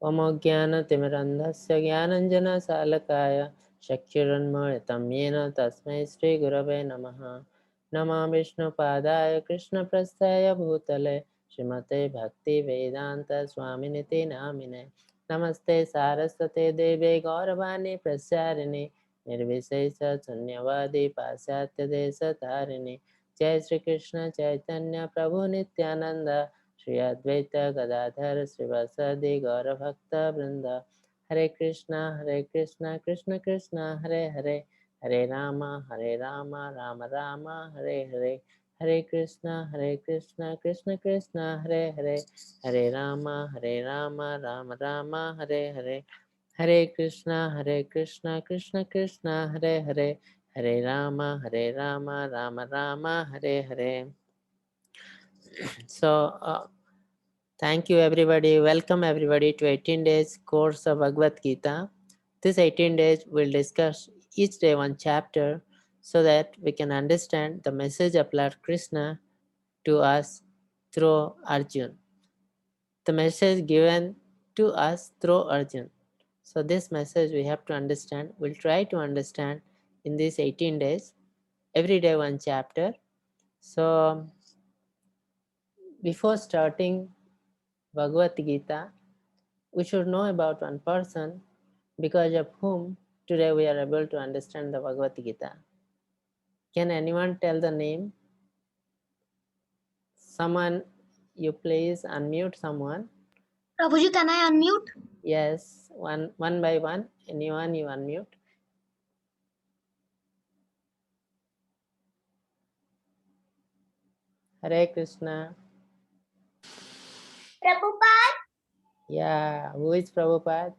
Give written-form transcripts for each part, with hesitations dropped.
ओमज्ञानतिमिरन्धस्य ज्ञानञ्जनशलाकया चक्षुरुन्मीलितं येन तस्मै श्रीगुरवे नमः। नमः विष्णुपादाय कृष्णप्रेष्ठाय भूतले श्रीमते भक्तिवेदान्तस्वामिनिति नामिने। नमस्ते सारस्वते देवे गौरवाणी प्रचारिणे निर्विशेष शून्यवादी पाश्चात्यदेशतारिणे। जय श्री कृष्ण चैतन्य प्रभु नित्यानंद श्री अद्वैत गदाधर श्रीवासदि गौरभक्त वृंद। हरे कृष्णा कृष्ण कृष्ण हरे हरे, हरे राम राम राम हरे हरे। हरे कृष्णा कृष्ण कृष्ण हरे हरे, हरे राम राम राम हरे हरे। हरे कृष्णा कृष्ण कृष्ण हरे हरे, हरे Ram Ram Ram Hare Hare. So thank you everybody. Welcome everybody to 18 days course of Bhagavad Gita. This 18 days we'll discuss each day one chapter so that we can understand the message of Lord Krishna to us through Arjun. The message given to us through Arjun. So this message we have to understand. We'll try to understand in these 18 days, every day one chapter. So before starting Bhagavad Gita, we should know about one person because of whom today we are able to understand the Bhagavad Gita. Can anyone tell the name? Someone, you please unmute someone. Prabhuji, can I unmute? Yes, one by one. Anyone you unmute. Hare Krishna. Prabhupada, Yeah, who is Prabhupada?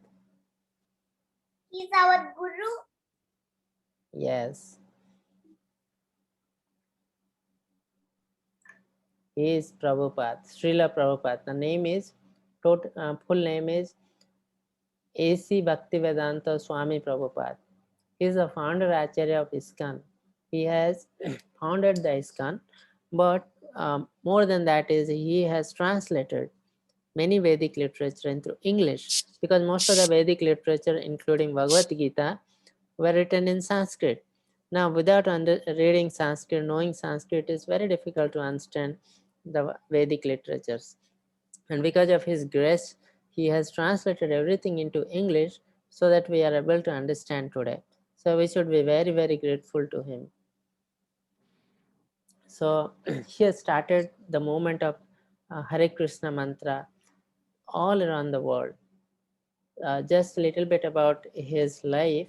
he is our Guru. Yes, he is Prabhupada, Srila Prabhupada. The name is, full name is A.C. Bhaktivedanta Swami Prabhupada. He is the founder Acharya of ISKCON. He has founded the ISKCON, but more than that is he has translated many Vedic literature into English, because most of the Vedic literature, including Bhagavad Gita, were written in Sanskrit. Now, without reading Sanskrit, knowing Sanskrit, it is very difficult to understand the Vedic literatures. And because of his grace, he has translated everything into English so that we are able to understand today. So we should be very, very grateful to him. So he has started the movement of Hare Krishna mantra all around the world. Just a little bit about his life.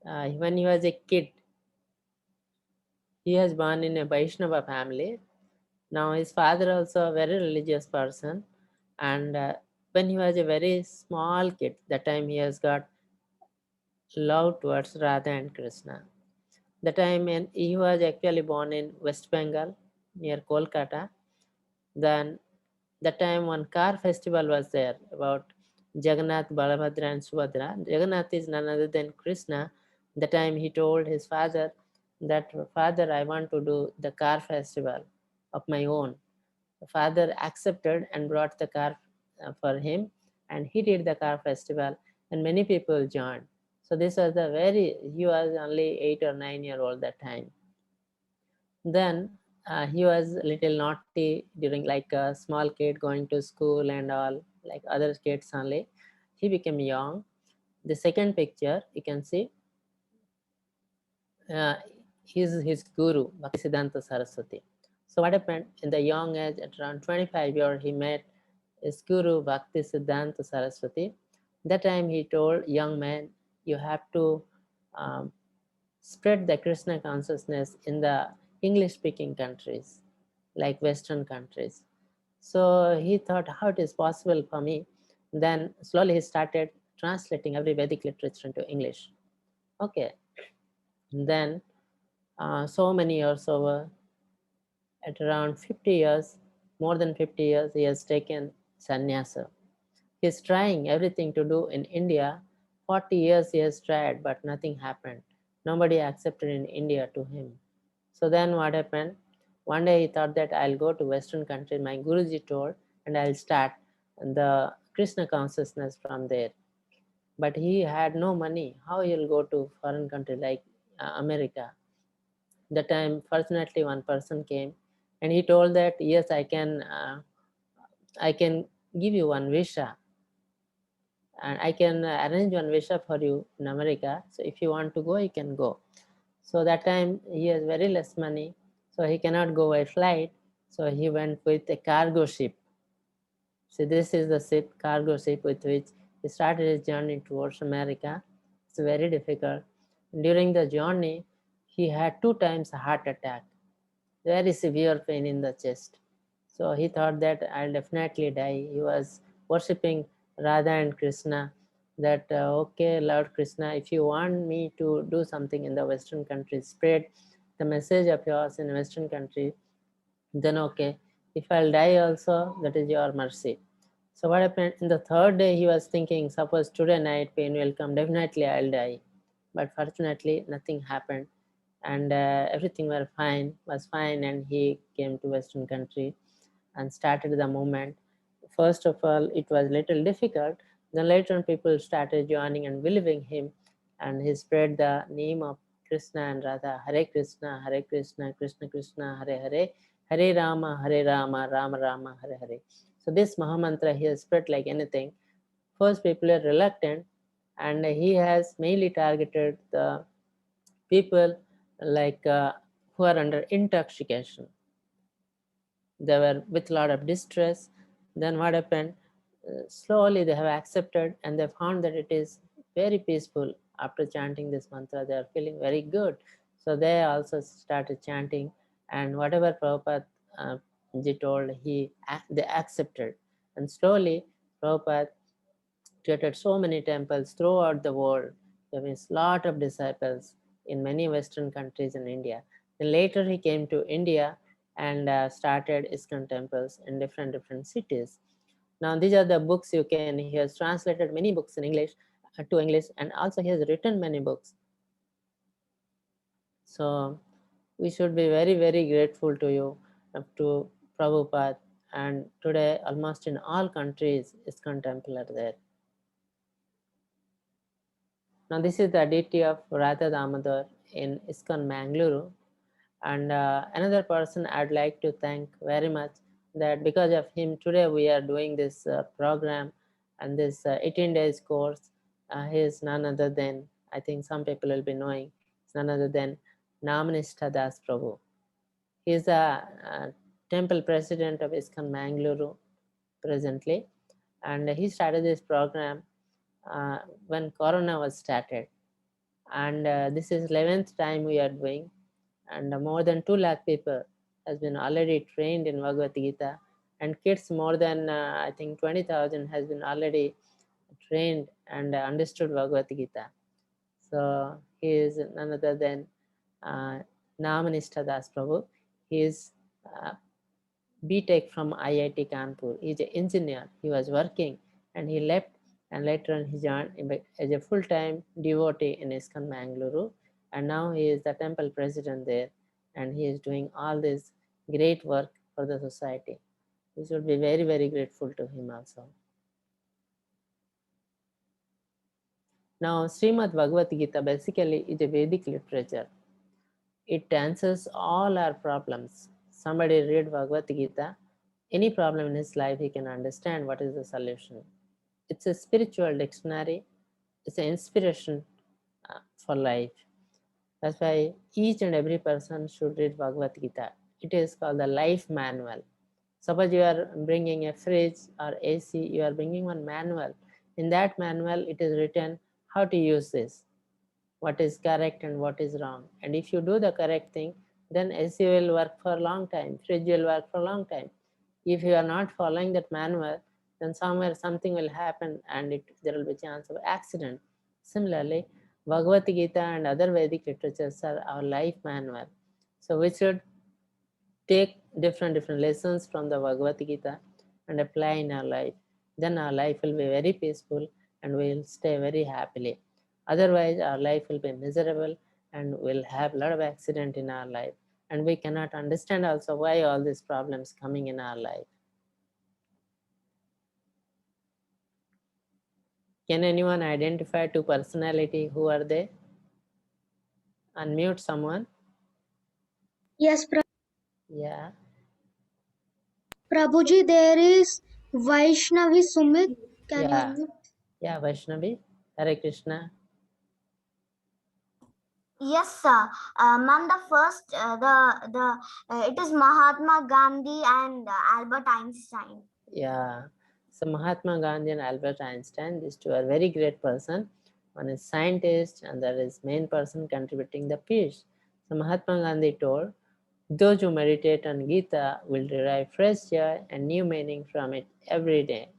When he was a kid, he was born in a Vaishnava family. Now his father also a very religious person, and when he was a very small kid, that time he has got love towards Radha and Krishna. The time when he was actually born in West Bengal near Kolkata. Then the time one car festival was there about Jagannath, Balabhadra and Subhadra. Jagannath is none other than Krishna. The time he told his father that, father, I want to do the car festival of my own. The father accepted and brought the car for him, and he did the car festival, and many people joined. So this was the he was only 8 or 9 year old that time. Then he was a little naughty during, like a small kid going to school and all, like other kids only. He became young. The second picture you can see, uh, his guru Bhaktisiddhanta Saraswati. So what happened, in the young age at around 25 years, he met his guru Bhaktisiddhanta Saraswati. That time he told, young man, you have to um, spread the Krishna consciousness in the English speaking countries, like Western countries. So he thought, how it is possible for me? Then slowly he started translating every Vedic literature into English. Okay. And then so many years over, at around 50 years, more than 50 years, he has taken sannyasa. He's trying everything to do in India. 40 years he has tried, but nothing happened. Nobody accepted in India to him. So then what happened? One day he thought that I'll go to Western country. My Guruji told, and I'll start the Krishna consciousness from there. But he had no money. How he'll go to foreign country like America? The time, fortunately, one person came, and he told that yes, I can give you one visa, and I can arrange one visa for you in America. So if you want to go, you can go. So that time he has very less money, so he cannot go by flight. So he went with a cargo ship. So this is the ship, cargo ship, with which he started his journey towards America. It's very difficult. During the journey, he had 2 times a heart attack, very severe pain in the chest. So he thought that I'll definitely die. He was worshipping Radha and Krishna, that okay, Lord Krishna, if you want me to do something in the Western countries, spread the message of yours in Western country, then okay. If I'll die also, that is your mercy. So what happened in the third day, he was thinking, suppose today night pain will come, definitely I'll die. But fortunately, nothing happened, and everything was fine, and he came to Western country and started the movement. First of all, it was little difficult. Then later on, people started joining and believing him, and he spread the name of Krishna and Radha. Hare Krishna, Krishna Krishna, Hare Hare, Hare Rama, Rama Rama, Hare Hare. So this Mahamantra he has spread like anything. First, people are reluctant, and he has mainly targeted the people like who are under intoxication. They were with a lot of distress. Then what happened? Slowly they have accepted, and they found that it is very peaceful. After chanting this mantra, they are feeling very good. So they also started chanting, and whatever Prabhupada ji told, they accepted. And slowly Prabhupada created so many temples throughout the world. There was a lot of disciples in many Western countries in India. Then later he came to India and started ISKCON temples in different cities. Now these are the books you can. He has translated many books in English to English, and also he has written many books. So we should be very grateful to you, to Prabhupada. And today, almost in all countries, ISKCON temple are there. Now this is the deity of Radha Damodar in ISKCON Mangaluru. And another person I'd like to thank very much, that because of him today we are doing this program and this 18 days course. He is none other than, I think some people will be knowing, it's none other than Namanistha Das Prabhu. He is a temple president of ISKCON Mangaluru presently, and he started this program when Corona was started. And this is 11th time we are doing, and more than 2 lakh people has been already trained in Bhagavad Gita, and kids more than I think 20,000 has been already trained and understood Bhagavad Gita. So he is none other than Namanistha Das Prabhu. He is BTech from IIT Kanpur. He is an engineer. He was working and he left, and later on he joined as a full-time devotee in ISKCON Mangaluru, and now he is the temple president there, and he is doing all this great work for the society. We should be very grateful to him also. Now, Srimad Bhagavad Gita basically is a Vedic literature. It answers all our problems. Somebody read Bhagavad Gita, any problem in his life, he can understand what is the solution. It's a spiritual dictionary. It's an inspiration for life. That's why each and every person should read Bhagavad Gita. It is called the life manual. Suppose you are bringing a fridge or AC, you are bringing one manual. In that manual, it is written how to use this, what is correct and what is wrong. And if you do the correct thing, then AC will work for a long time, fridge will work for a long time. If you are not following that manual, then somewhere something will happen and there will be a chance of accident. Similarly, Bhagavad Gita and other Vedic literatures are our life manual. So we should take different lessons from the Bhagavad Gita and apply in our life. Then our life will be very peaceful and we will stay very happily. Otherwise, our life will be miserable and we'll have a lot of accident in our life. And we cannot understand also why all these problems coming in our life. Can anyone identify two personality? Who are they? Unmute someone. Yes, Yeah. Prabhuji, there is Vaishnavi Sumit. Can you Yeah. unmute? Yeah, Vaishnavi. Hare Krishna. Yes, sir. Ma'am, the first, it is Mahatma Gandhi and Albert Einstein. Yeah. So Mahatma Gandhi and Albert Einstein, these two are very great person. One is scientist and there is main person contributing the peace. So Mahatma Gandhi told, those who meditate on Gita will derive fresh joy and new meaning from it every day.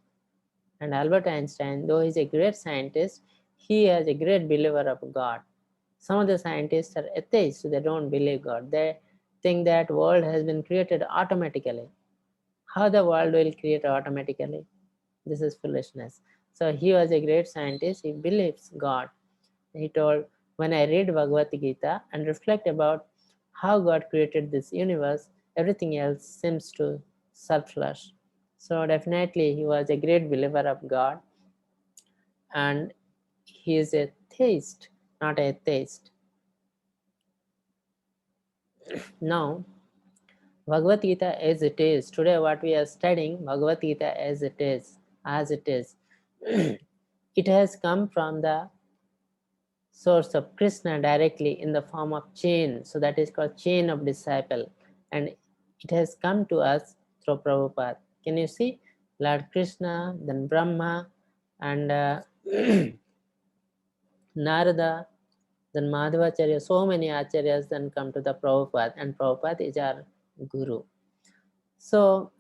And Albert Einstein, though he's a great scientist, he is a great believer of God. Some of the scientists are atheists, so they don't believe God. They think that world has been created automatically. How the world will create automatically? This is foolishness. So he was a great scientist. He believes God. He told, when I read Bhagavad Gita and reflect about how God created this universe, everything else seems to surplus. So definitely he was a great believer of God, and he is a theist, not a theist. Now, Bhagavad Gita as it is. Today what we are studying, Bhagavad Gita as it is. It has come from the source of Krishna directly in the form of chain. So that is called chain of disciple. And it has come to us through Prabhupada. Can you see? Lord Krishna, then Brahma, and Narada, then Madhvacharya, so many acharyas then come to the Prabhupada, and Prabhupada is our guru. So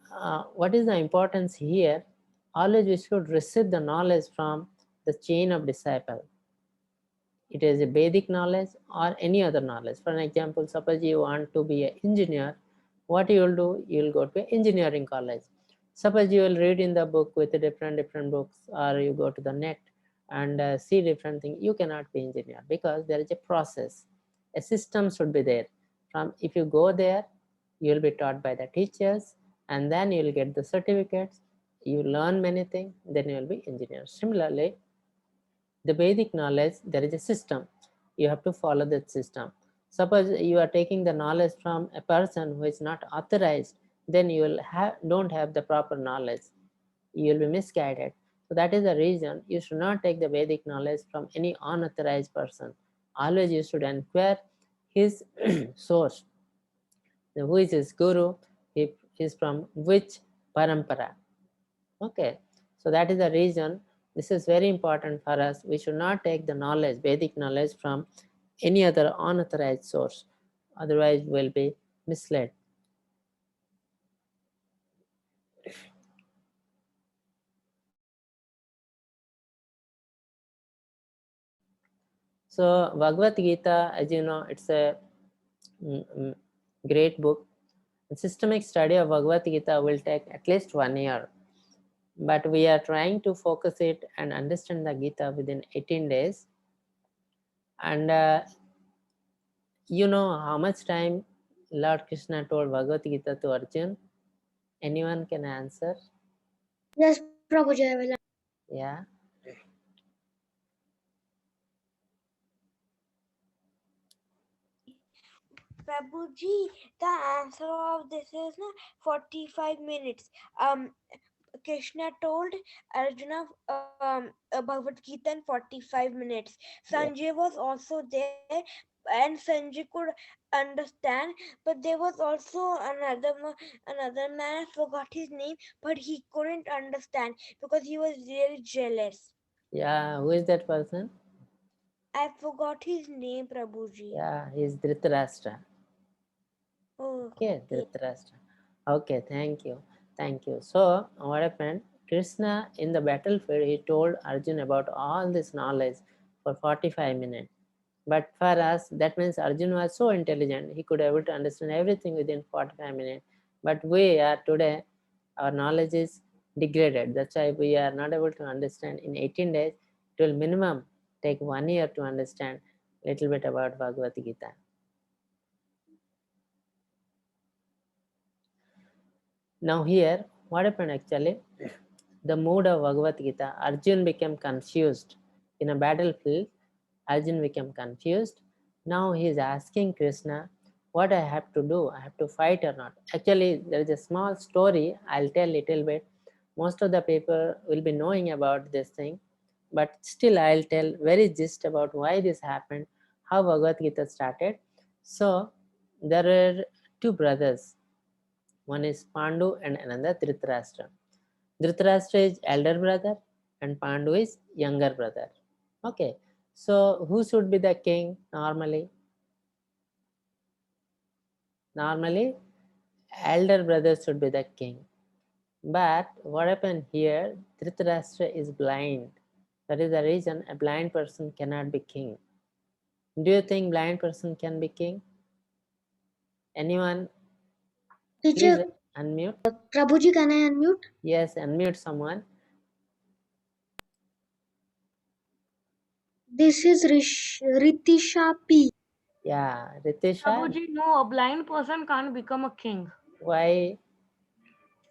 what is the importance here? Always we should receive the knowledge from the chain of disciple. It is a Vedic knowledge or any other knowledge. For an example, suppose you want to be an engineer, what you will do? You will go to engineering college. Suppose you will read in the book with different books, or you go to the net and see different things. You cannot be engineer because there is a process. A system should be there. From if you go there, you will be taught by the teachers, and then you will get the certificates. You learn many things, then you will be engineer. Similarly, the Vedic knowledge, there is a system. You have to follow that system. Suppose you are taking the knowledge from a person who is not authorized, then you will don't have the proper knowledge. You will be misguided. So that is the reason you should not take the Vedic knowledge from any unauthorized person. Always you should inquire his source. Who is his guru? He is from which parampara? Okay, so that is the reason this is very important for us. We should not take the knowledge, Vedic knowledge, from any other unauthorized source. Otherwise, we'll be misled. So Bhagavad Gita, as you know, it's a great book. A systemic study of Bhagavad Gita will take at least 1 year. But we are trying to focus it and understand the Gita within 18 days. And you know how much time Lord Krishna told Bhagavad Gita to Arjun? Anyone can answer? Yes, Prabhuji, I will. Yeah. Prabhuji, the answer of this is 45 minutes. Krishna told Arjuna Bhagavad Gita in 45 minutes. Sanjay was also there, and Sanjay could understand, but there was also another man. I forgot his name, but he couldn't understand because he was really jealous. Yeah. Who is that person? I forgot his name, Prabhuji. Yeah, he's Dhritarashtra. Oh, Okay, Dhritarashtra. Okay, thank you. Thank you. So, what happened? Krishna in the battlefield, he told Arjun about all this knowledge for 45 minutes. But for us, that means Arjun was so intelligent, he could able to understand everything within 45 minutes. But we are today, our knowledge is degraded. That's why we are not able to understand in 18 days. It will minimum take 1 year to understand a little bit about Bhagavad Gita. Now here, what happened actually? the mood of Bhagavad Gita, Arjun became confused. In a battlefield, Arjun became confused. Now he is asking Krishna, what I have to do? I have to fight or not? Actually, there is a small story. I'll tell little bit. Most of the people will be knowing about this thing, but still I'll tell very gist about why this happened, how Bhagavad Gita started. So there are two brothers. One is Pandu and another Dhritarashtra. Dhritarashtra is elder brother and Pandu is younger brother. Okay, so who should be the king normally? Normally, elder brother should be the king. But what happened here? Dhritarashtra is blind. That is the reason a blind person cannot be king. Do you think blind person can be king? Anyone? Please Teacher, unmute. Prabhuji, can I unmute? Yes, unmute someone. This is Ritisha P. Yeah, Ritisha, Prabhuji, no, a blind person can't become a king why?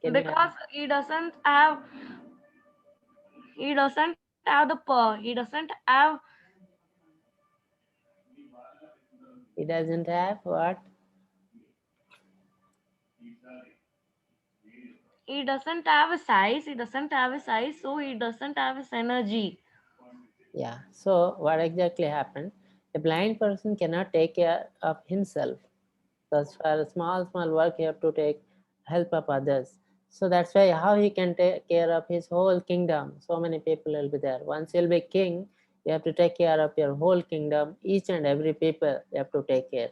Can you because he doesn't have the he doesn't have what? he doesn't have a size. He doesn't have a size, so he doesn't have his energy. Yeah, so what exactly happened? A blind person cannot take care of himself. Because for a small work, you have to take help of others. So that's why how he can take care of his whole kingdom. So many people will be there. Once you'll be king, you have to take care of your whole kingdom. Each and every people you have to take care.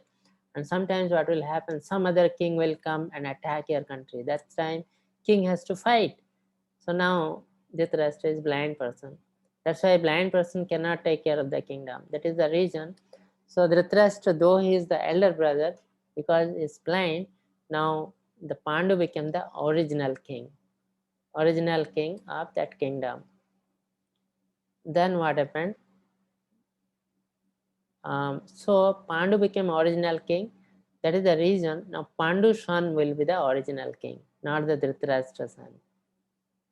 And sometimes what will happen, some other king will come and attack your country. That time king has to fight. So now Dhritarashtra is blind person. That's why blind person cannot take care of the kingdom. That is the reason. So Dhritarashtra, though he is the elder brother, because he's blind, now the Pandu became the original king of that kingdom. Then what happened? So Pandu became original king. That is the reason now Pandu's son will be the original king, not the Dhritarashtra's son.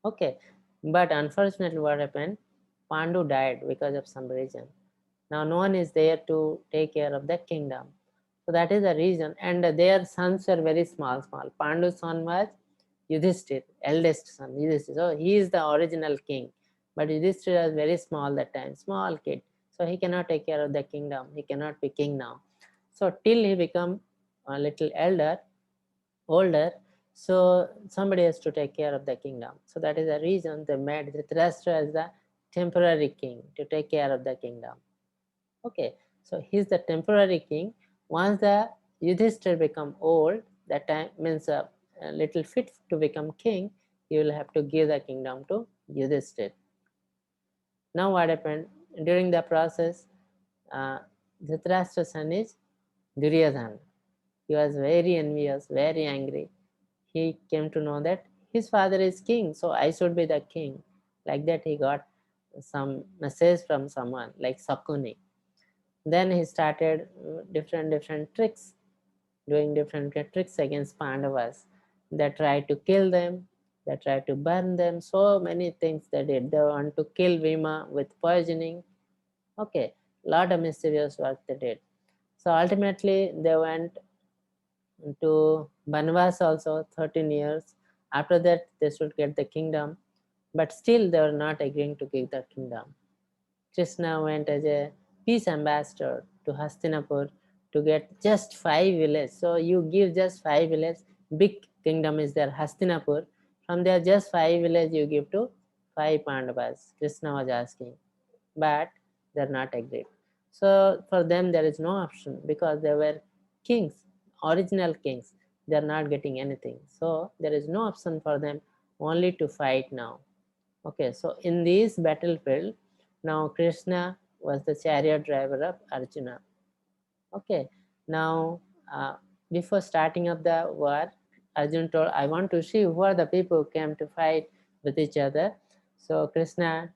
Okay, but unfortunately what happened? Pandu died because of some reason. Now no one is there to take care of the kingdom. So that is the reason. And their sons were very small. Pandu's son was Yudhishthir, eldest son, Yudhishthir. So he is the original king. But Yudhishthir was very small that time, small kid. So he cannot take care of the kingdom. He cannot be king now. So till he become a little older, so somebody has to take care of the kingdom. So that is the reason they made Dhritarashtra as the temporary king to take care of the kingdom. Okay, so he's the temporary king. Once the Yudhishthira become old, that time means a little fit to become king, you will have to give the kingdom to Yudhishthira. Now what happened? During the process, Dhritarashtra's son is Duryodhana. He was very envious, very angry. He came to know that his father is king, so I should be the king. Like that, he got some message from someone like Sakuni. Then he started different tricks, doing different tricks against Pandavas. They tried to kill them, they tried to burn them, so many things they did. They want to kill Bhima with poisoning. Okay, lot of mischievous work they did. So ultimately they went to Banvas also 13 years. After that they should get the kingdom, but still they were not agreeing to give the kingdom. Krishna went as a peace ambassador to Hastinapur to get just 5 villages. So you give just 5 villages, big kingdom is there, Hastinapur. From there, just 5 villages you give to 5 Pandavas. Krishna was asking, but they're not agreed. So for them, there is no option because they were kings, original kings. They're not getting anything. So there is no option for them, only to fight now. Okay, so in this battlefield, now Krishna was the chariot driver of Arjuna. Okay, now before starting of the war, Arjuna told, I want to see who are the people who came to fight with each other. So Krishna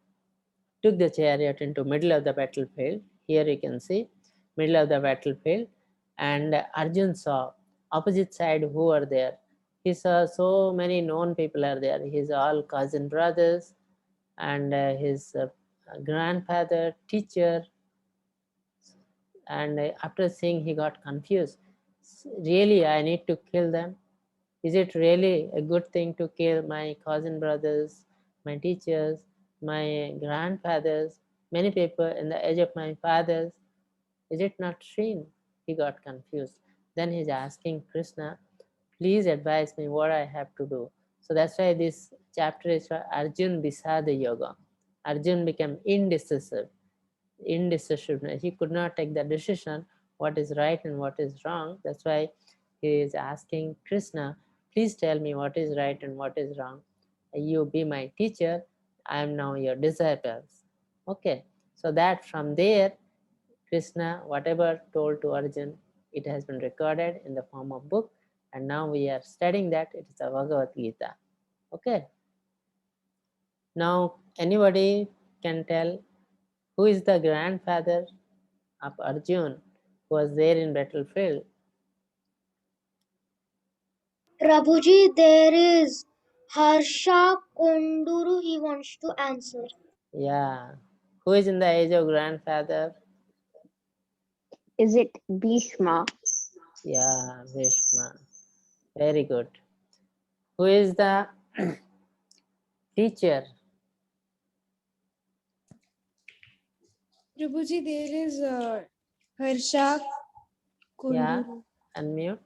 took the chariot into middle of the battlefield. Here you can see middle of the battlefield, and Arjuna saw opposite side who are there. he saw so many known people are there. His all cousin brothers and his grandfather, teacher. And after seeing, he got confused. Really, I need to kill them? Is it really a good thing to kill my cousin brothers, my teachers, my grandfathers, many people in the age of my fathers? Is it not sin? He got confused. Then he's asking Krishna, please advise me what I have to do. So that's why this chapter is for Arjun Bisada Yoga. Arjun became indecisive. Indecisiveness. He could not take the decision what is right and what is wrong. That's why he is asking Krishna, please tell me what is right and what is wrong. You be my teacher. I am now your disciples. Okay. So that from there, Krishna, whatever told to Arjun, it has been recorded in the form of book, and now we are studying that. It is the Bhagavad Gita. Okay. Now, anybody can tell who is the grandfather of Arjun who was there in battlefield? Prabhuji, there is Harsha Konduru. He wants to answer. Yeah. Who is in the age of grandfather? Is it Bhishma? Yeah, Bhishma. Very good. Who is the teacher? Prabhuji, there is Harsha Yeah, Kunduru. unmute.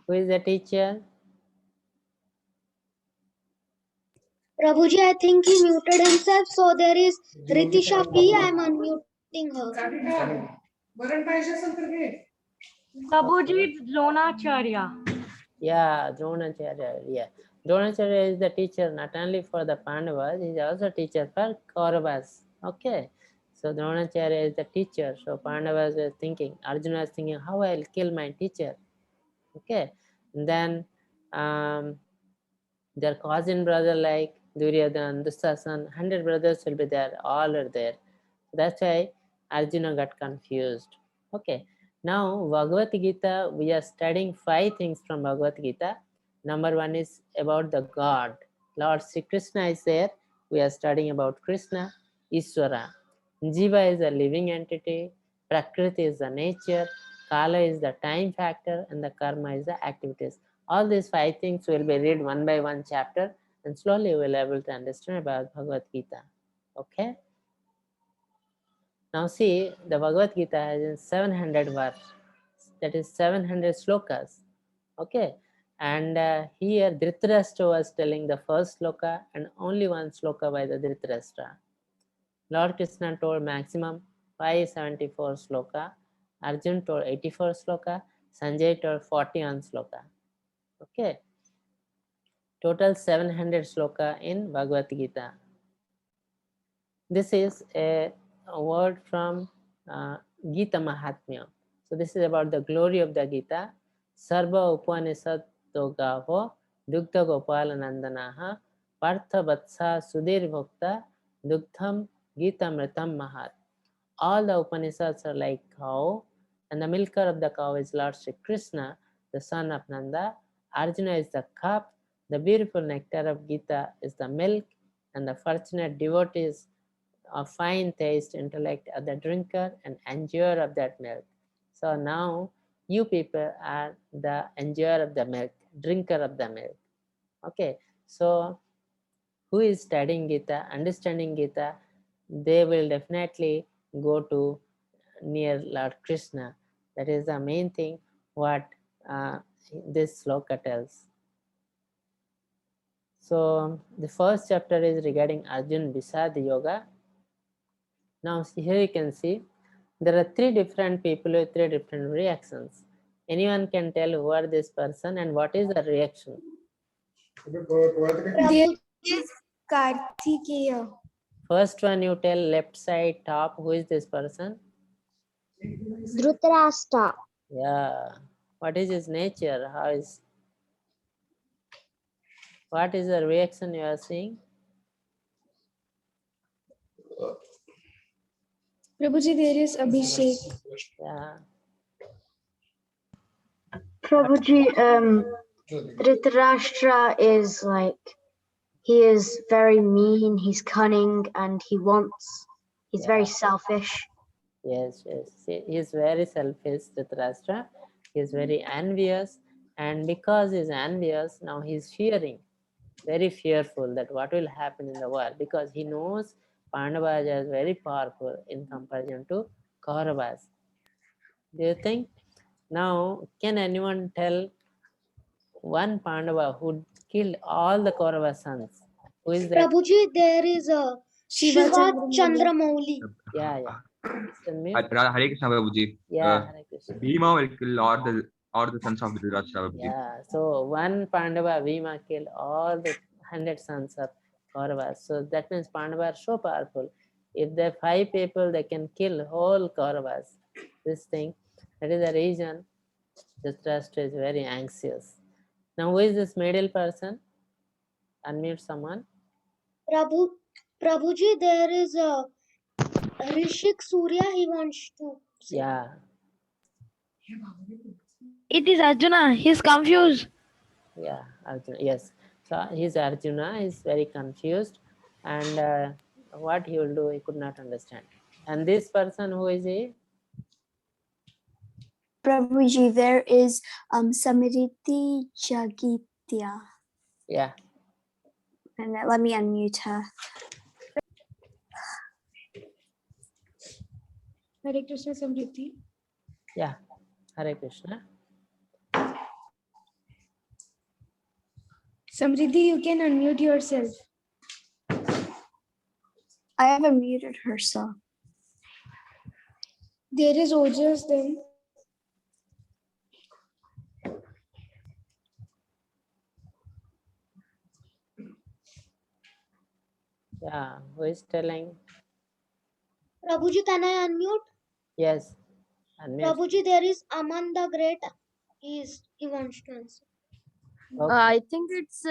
Who is the teacher? Prabhuji, I think he muted himself. So there is Ritisha P. I am unmuting her. Prabhuji, it's Dronacharya. Yeah, Dronacharya. Yeah, Dronacharya is the teacher not only for the Pandavas, he is also teacher for Kauravas. Okay, so Dronacharya is the teacher. So Pandavas were thinking, Arjuna was thinking, how I'll kill my teacher. Okay, and then their cousin brother like Duryodhan, Dusasan, 100 brothers will be there, all are there. That's why Arjuna got confused. Okay, now Bhagavad Gita, we are studying 5 things from Bhagavad Gita. Number 1 is about the God. Lord Sri Krishna is there. We are studying about Krishna, Iswara. Jiva is a living entity, Prakriti is the nature, Kala is the time factor, and the Karma is the activities. All these 5 things will be read one by one chapter, and slowly we will be able to understand about Bhagavad Gita. Okay. Now see, the Bhagavad Gita has 700 verses, that is 700 slokas. Okay, and here Dhritarashtra was telling the first sloka and only one sloka by the Dhritarashtra. Lord Krishna told maximum 574 sloka, Arjun told 84 sloka, Sanjay told 41 sloka. Okay, total 700 sloka in Bhagavad Gita. This is a word from Gita Mahatmya. So this is about the glory of the Gita. Sarva Upanishad Gavo Dugdha Gopala Nandanaha Partha Vatsa Sudhir Bhokta Dugdham Gita Mritam Mahat. All the Upanishads are like cow, and the milker of the cow is Lord Shri Krishna, the son of Nanda. Arjuna is the cup. The beautiful nectar of Gita is the milk, and the fortunate devotees of fine taste, intellect are the drinker and enjoyer of that milk. So now you people are the enjoyer of the milk, drinker of the milk. Okay, so who is studying Gita, understanding Gita, they will definitely go to near Lord Krishna. That is the main thing what this sloka tells. So the first chapter is regarding Arjun Bisad Yoga. Now here you can see there are 3 different people with 3 different reactions. Anyone can tell who are this person and what is the reaction? There is Kartikeya. First one you tell left side top, who is this person? Dhritarashtra. Yeah. What is his nature? What is the reaction you are seeing? Prabhuji, there is Abhishek. Yeah. Prabhuji, Dhritarashtra is like, he is very mean, he's cunning, and he's very selfish. Yes, yes. He is very selfish, Dhritarashtra. He is very envious, and because he's envious, now he's fearing, very fearful that what will happen in the war, because he knows Pandavas are very powerful in comparison to Kauravas. Do you think? Now, can anyone tell one Pandava who killed all the Kaurava sons? Who is that? Prabhuji, there is a Shiva Shiva Chandra Chandramouli. Yeah, yeah. Listen me. Hare Krishna Prabhuji. Yeah, Hare Krishna. Bhima will kill all the sons of Dhritarashtra Prabhuji. Yeah, so one Pandava, Bhima killed all the 100 sons of Kauravas. So that means Pandava are so powerful. If there are 5 people, they can kill whole Kauravas. This thing, that is the reason Dhritarashtra is very anxious. Now, who is this middle person? Unmute someone. Prabhuji, there is a Rishik Surya, he wants to say. Yeah, It is Arjuna. He's confused. yeah, Arjuna. Yes. So he's Arjuna, he's very confused, and what he will do, he could not understand. And this person, who is he? Prabhuji, there is Samriti Jagitya. Yeah, And let me unmute her. Hare Krishna Samriti. yeah. Hare Krishna. Samriti, you can unmute yourself. I have unmuted her, so. There is Ojas then. Yeah, who is telling? Prabhuji, can I unmute? Yes. Unmute. Prabhuji, there is Aman the Great. He wants to answer. Okay. I think it's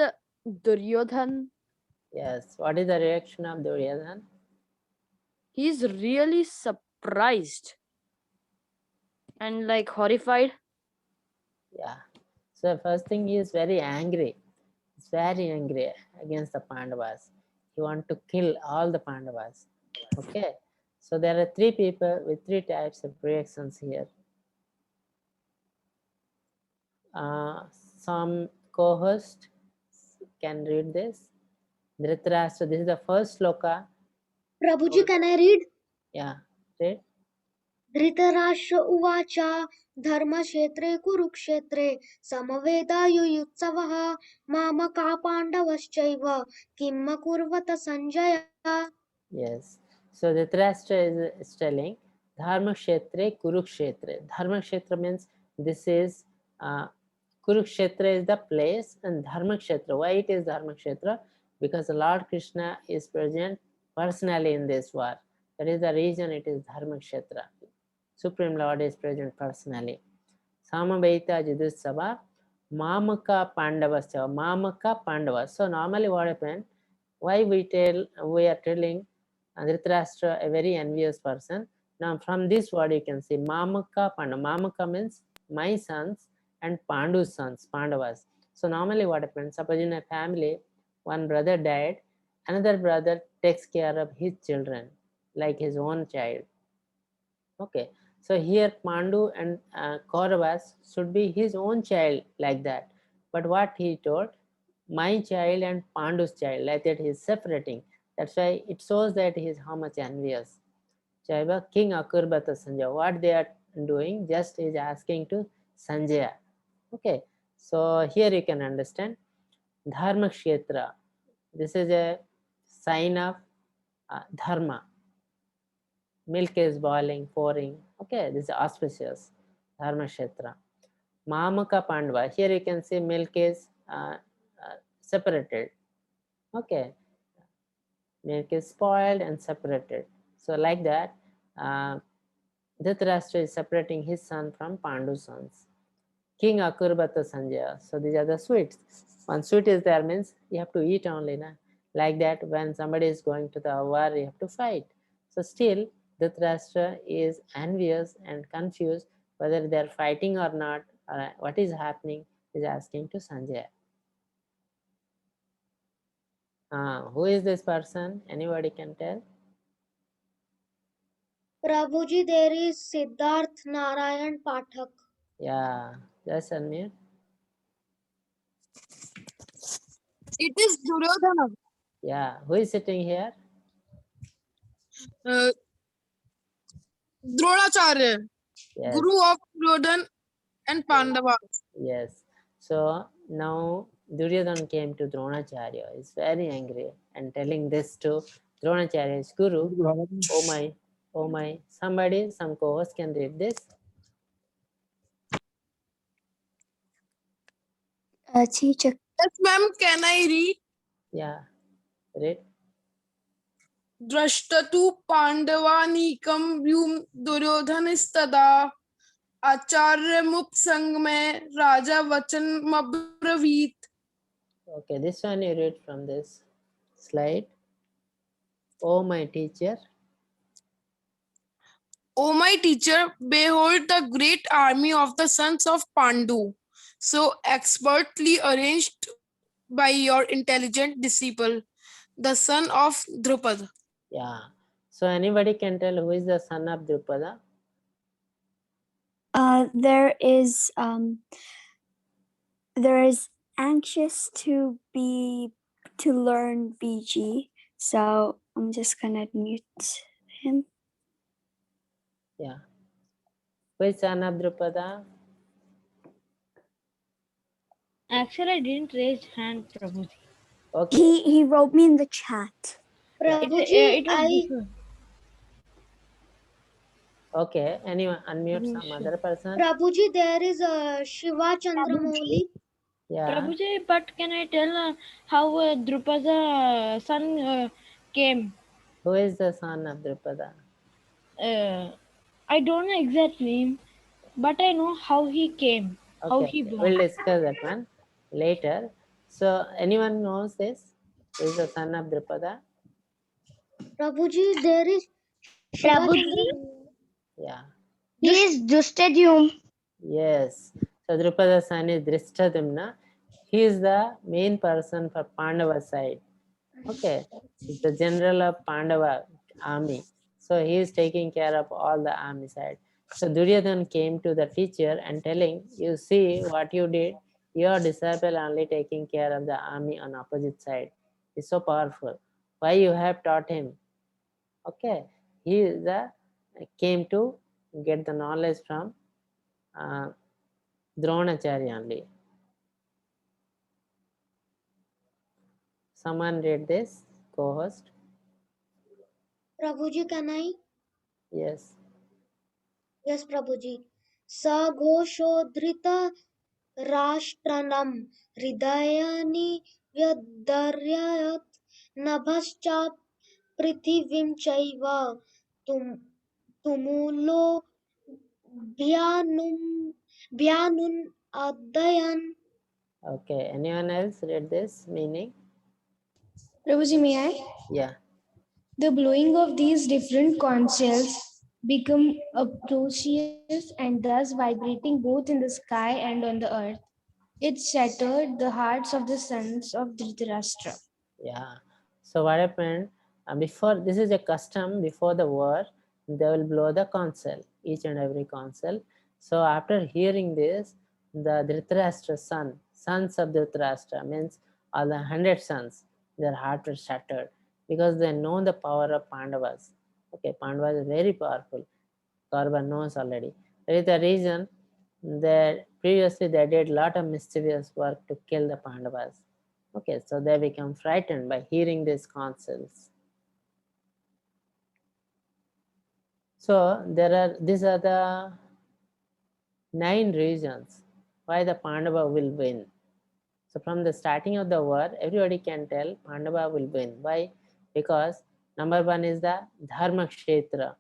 Duryodhan. Yes. What is the reaction of Duryodhan? He's really surprised and like horrified. Yeah. So first thing, he is very angry. He's very angry against the Pandavas. He wants to kill all the Pandavas. Okay. So there are 3 people with 3 types of reactions here. Some co-host can read this. Dhritarashtra, this is the first sloka. Prabhuji, can I read? Yeah, read. Dhritarashtra उवाच धर्मक्षेत्रे कुरुक्षेत्रे समवेदायुयुत्सवः मामका पाण्डवश्चैव किम् अकुर्वत Sanjay. Yes. So Dhritarashtra is telling Dharma Kshetre, Kurukshetre. Dharma Kshetra means this is Kurukshetra is the place, and Dharma Kshetra. Why it is Dharma Kshetra? Because the Lord Krishna is present personally in this war. That is the reason it is Dharma Kshetra. Supreme Lord is present personally. Samavaita Judussava, Mamaka Pandavasya, Mamaka Pandavas. So normally what happened? Why we are telling Dhritarashtra a very envious person. Now from this word you can see Mamaka Pandava. Mamaka means my sons and Pandu's sons, Pandavas. So normally what happens? Suppose in a family, one brother died, another brother takes care of his children like his own child. Okay. So here Pandu and Kauravas should be his own child like that. But what he told, my child and Pandu's child, like that he is separating. That's why it shows that he is how much envious. Chaiva King Akurbata Sanjaya. What they are doing, just is asking to Sanjaya. Okay. So here you can understand Dharma Kshetra. This is a sign of Dharma. Milk is boiling, pouring. Okay, this is auspicious. Dharma Kshetra. Mamaka Pandava. Here you can see milk is separated. Okay. Milk is spoiled and separated. So like that, Dhritarashtra is separating his son from Pandu's sons. King Akurbata Sanjaya. So these are the sweets. One sweet is there means you have to eat only. Na? Like that, when somebody is going to the war, you have to fight. So still, Dhritarashtra is envious and confused whether they are fighting or not, or what is happening, is asking to Sanjaya. Who is this person? Anybody can tell? Prabhuji, there is Siddharth Narayan Pathak. Yeah, just unmute. It is Duryodhana, Yeah, who is sitting here? Dronacharya, Yes, Guru of Duryodhana and Pandavas. yes. So now Duryodhana came to Dronacharya. He's very angry and telling this to Dronacharya's guru. Oh my, somebody, some co-host can read this. Teacher. Yes, ma'am, can I read? Yeah, read. Drashtatu Pandavanikam Vyum Duryodhanistada Acharya Mupsang में Raja Vachan Mabravit. Okay, this one you read from this slide. Oh my teacher. O my teacher, behold the great army of the sons of Pandu, so expertly arranged by your intelligent disciple, the son of Drupada. Yeah. So anybody can tell who is the son of Drupada? There is anxious to learn BG, so I'm just gonna mute him. Yeah. Who is son of Drupada? Actually, I didn't raise hand, Prabhuji. Okay. He wrote me in the chat. Prabhuji, It was before. Okay. Anyone unmute some other person? Prabhuji, there is Shiva Chandramouli. Yeah. Prabhuji, but can I tell how Drupada son came? Who is the son of Drupada? I don't know exact name, but I know how he came, how Okay. he born. We'll discuss that one later. So anyone knows this? Who is the son of Drupada? Prabhuji, there is Shiva Chandramouli. Yeah. He is Dushtadyum. Yes. So Drupada's son is Drishtadumna. He is the main person for Pandava side. Okay. He's the general of Pandava army. So he is taking care of all the army side. So Duryodhana came to the teacher and telling, you see what you did, your disciple only taking care of the army on opposite side. He's so powerful. Why you have taught him? Okay. He is the came to get the knowledge from Dronacharya only. Someone read this, co-host? Prabhuji, can I? Yes. Yes, Prabhuji. Sagoshodhrita Rashtranam Hridayani Vyadarayat Nabhaschat Prithivim Chaiva Tumulo Bhyanun Adayan. Okay. Anyone else read this meaning? Prabhuji, may I? Yeah. The blowing of these different conch shells become obtrusious and thus vibrating both in the sky and on the earth. It shattered the hearts of the sons of Dhritarashtra. Yeah. So what happened? Before, this is a custom before the war, they will blow the council, each and every council. So after hearing this, the Dhritarashtra sons of Dhritarashtra, means all the 100 sons, their heart was shattered because they know the power of Pandavas. Okay, Pandavas is very powerful. Kaurva knows already. That is the reason that previously they did a lot of mischievous work to kill the Pandavas. Okay, so they become frightened by hearing these counsels. So these are the 9 reasons why the Pandava will win. So from the starting of the war, everybody can tell Pandava will win. Why? Because number 1 is the Dharma Kshetra.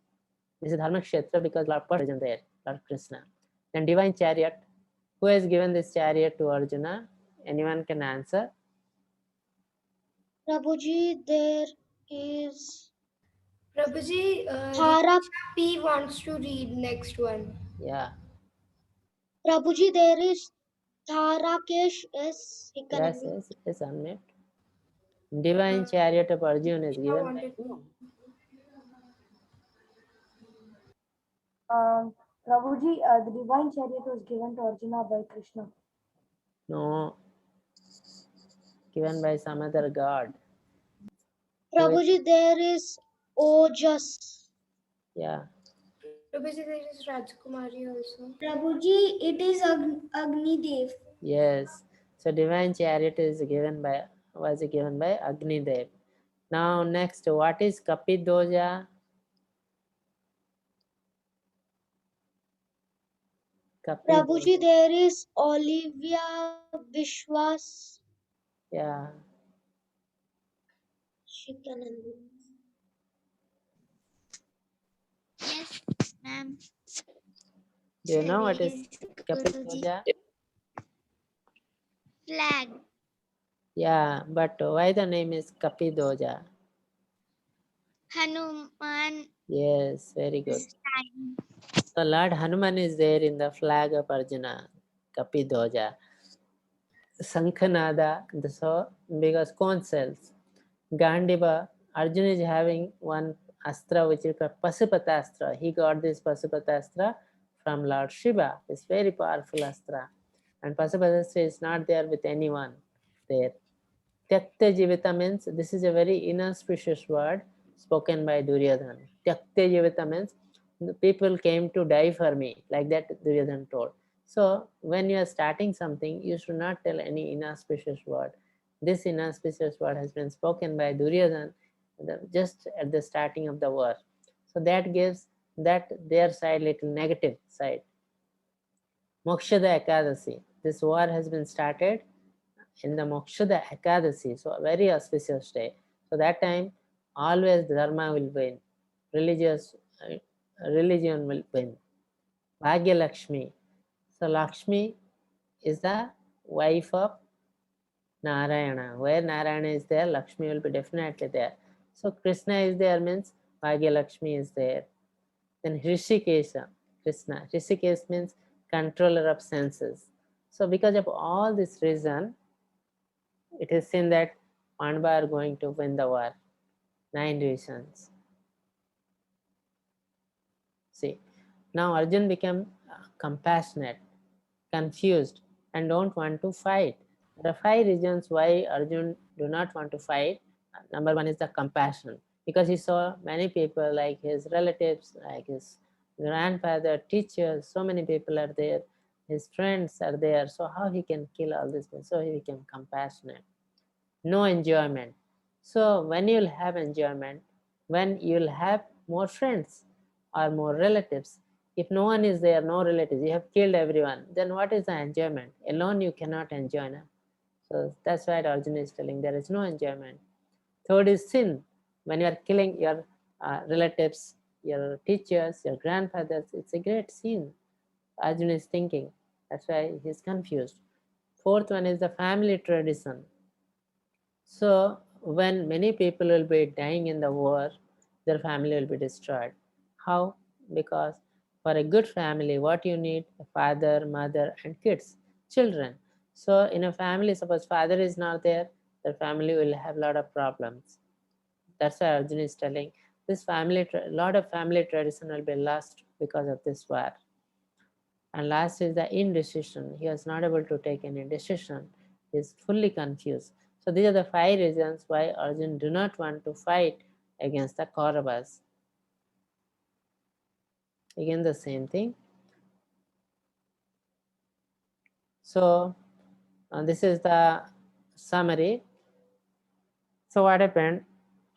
This is Dharma Kshetra because Lord present there, Lord Krishna. Then divine chariot. Who has given this chariot to Arjuna? Anyone can answer? Prabhuji, there is Prabhuji, Thara, P wants to read next one. Yeah. Prabhuji, there is Tharakesh S. He can Yes, unmute. yes, yes, unmute. Divine chariot of Arjuna is given by whom? Prabhuji, the divine chariot was given to Arjuna by Krishna. No, given by some other god. Who is- Prabhuji, there is Ojas. Yeah. Prabhuji, there is Rajkumari also. Prabhuji, it is Agni Dev. Yes. So divine chariot is given by Agni Dev. Now next, what is Kapidoja? Prabhuji, there is Olivia Vishwas. Yeah. She can unmute. Yes, ma'am. Do you know what is Guruji. Kapidoja? Flag. Yeah, but why the name is Kapidoja? Hanuman. Yes, very good. Sign. So Lord Hanuman is there in the flag of Arjuna, Kapidoja. Sankhanada, so because conch shells. Gandiva, Arjuna is having one astra which is called Pasupatastra. He got this Pasupatastra from Lord Shiva. It's very powerful astra. And Pasupatastra is not there with anyone there. Tyakta Jivita means this is a very inauspicious word spoken by Duryodhana. Tyakta Jivita means the people came to die for me, like that Duryodhana told. So when you are starting something, you should not tell any inauspicious word. This inauspicious word has been spoken by Duryodhana just at the starting of the war. So that gives that their side little negative side. Mokshada Ekadasi. This war has been started in the Mokshada Ekadasi, so a very auspicious day. So that time, always Dharma will win, religion will win. Bhagya Lakshmi. So Lakshmi is the wife of Narayana. Where Narayana is there, Lakshmi will be definitely there. So Krishna is there means Bhagya Lakshmi is there. Then Hrishikesha, Krishna. Hrishikesh means controller of senses. So because of all this reason, it is seen that Pandava are going to win the war. 9 reasons. See, now Arjun became compassionate, confused, and don't want to fight. There are 5 reasons why Arjun do not want to fight. Number 1 is the compassion, because he saw many people like his relatives, like his grandfather, teachers, so many people are there, his friends are there, so how he can kill all this? So he became compassionate. No enjoyment. So when you'll have enjoyment, when you'll have more friends or more relatives, if no one is there, no relatives, you have killed everyone, then what is the enjoyment? Alone you cannot enjoy. No? So that's why Arjuna is telling there is no enjoyment. Third is sin. When you are killing your relatives, your teachers, your grandfathers, it's a great sin. Arjuna is thinking. That's why he's confused. Fourth one is the family tradition. So when many people will be dying in the war, their family will be destroyed. How? Because for a good family, what you need? A father, mother, and kids, children. So in a family, suppose father is not there, the family will have a lot of problems. That's why Arjuna is telling this family, lot of family tradition will be lost because of this war. And last is the indecision. He was not able to take any decision. He is fully confused. So these are the 5 reasons why Arjun do not want to fight against the Kauravas. Again the same thing. So this is the summary. So what happened?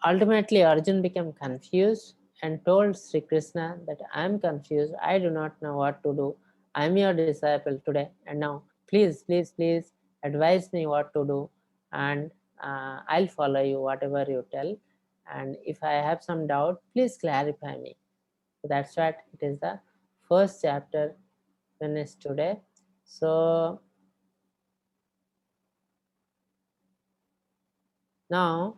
Ultimately Arjun became confused and told Sri Krishna that I am confused. I do not know what to do. I am your disciple today, and now please, please, please advise me what to do, and I'll follow you whatever you tell. And if I have some doubt, please clarify me. So that's what it is, the first chapter finished today. So now